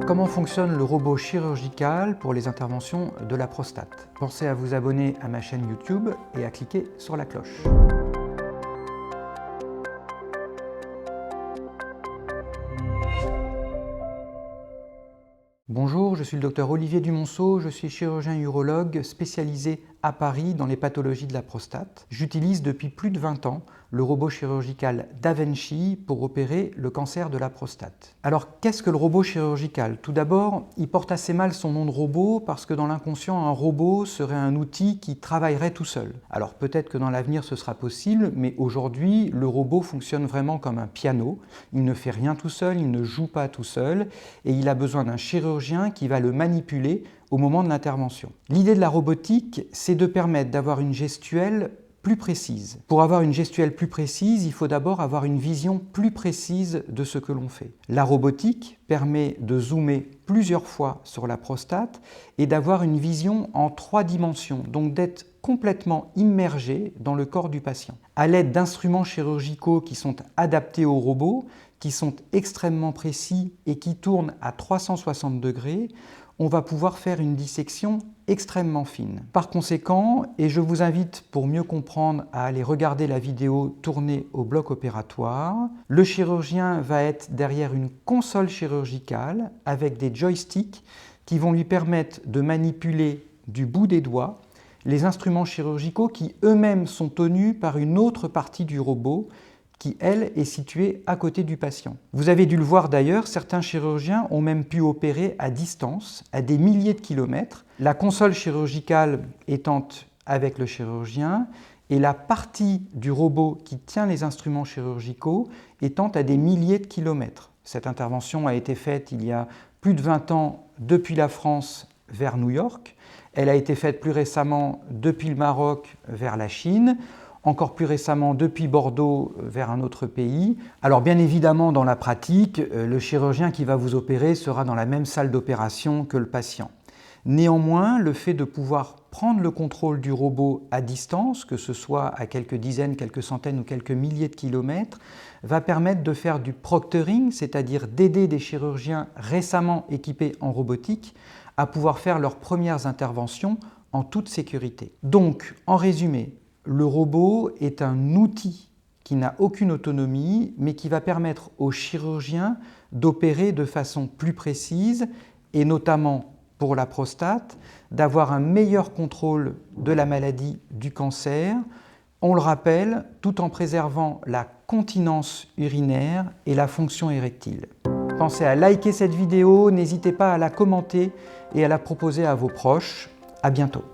Comment fonctionne le robot chirurgical pour les interventions de la prostate? Pensez à vous abonner à ma chaîne YouTube et à cliquer sur la cloche. Bonjour, je suis le docteur Olivier Dumonceau, je suis chirurgien urologue spécialisé à Paris dans les pathologies de la prostate. J'utilise depuis plus de 20 ans le robot chirurgical Da Vinci pour opérer le cancer de la prostate. Alors qu'est-ce que le robot chirurgical? Tout d'abord, il porte assez mal son nom de robot parce que dans l'inconscient, un robot serait un outil qui travaillerait tout seul. Alors peut-être que dans l'avenir ce sera possible, mais aujourd'hui le robot fonctionne vraiment comme un piano. Il ne fait rien tout seul, il ne joue pas tout seul et il a besoin d'un chirurgien qui va le manipuler au moment de l'intervention. L'idée de la robotique, c'est de permettre d'avoir une gestuelle plus précise. Pour avoir une gestuelle plus précise, il faut d'abord avoir une vision plus précise de ce que l'on fait. La robotique permet de zoomer plusieurs fois sur la prostate et d'avoir une vision en 3 dimensions, donc d'être complètement immergé dans le corps du patient. À l'aide d'instruments chirurgicaux qui sont adaptés au robot, qui sont extrêmement précis et qui tournent à 360 degrés, on va pouvoir faire une dissection extrêmement fine. Par conséquent, et je vous invite pour mieux comprendre à aller regarder la vidéo tournée au bloc opératoire, le chirurgien va être derrière une console chirurgicale avec des joysticks qui vont lui permettre de manipuler du bout des doigts les instruments chirurgicaux qui eux-mêmes sont tenus par une autre partie du robot qui, elle, est située à côté du patient. Vous avez dû le voir d'ailleurs, certains chirurgiens ont même pu opérer à distance, à des milliers de kilomètres, la console chirurgicale étant avec le chirurgien et la partie du robot qui tient les instruments chirurgicaux étant à des milliers de kilomètres. Cette intervention a été faite il y a plus de 20 ans depuis la France vers New York. Elle a été faite plus récemment depuis le Maroc vers la Chine. Encore plus récemment depuis Bordeaux vers un autre pays. Alors bien évidemment dans la pratique, le chirurgien qui va vous opérer sera dans la même salle d'opération que le patient. Néanmoins, le fait de pouvoir prendre le contrôle du robot à distance, que ce soit à quelques dizaines, quelques centaines ou quelques milliers de kilomètres, va permettre de faire du proctoring, c'est-à-dire d'aider des chirurgiens récemment équipés en robotique à pouvoir faire leurs premières interventions en toute sécurité. Donc, en résumé, le robot est un outil qui n'a aucune autonomie, mais qui va permettre aux chirurgiens d'opérer de façon plus précise et notamment pour la prostate, d'avoir un meilleur contrôle de la maladie du cancer, on le rappelle, tout en préservant la continence urinaire et la fonction érectile. Pensez à liker cette vidéo, n'hésitez pas à la commenter et à la proposer à vos proches. À bientôt.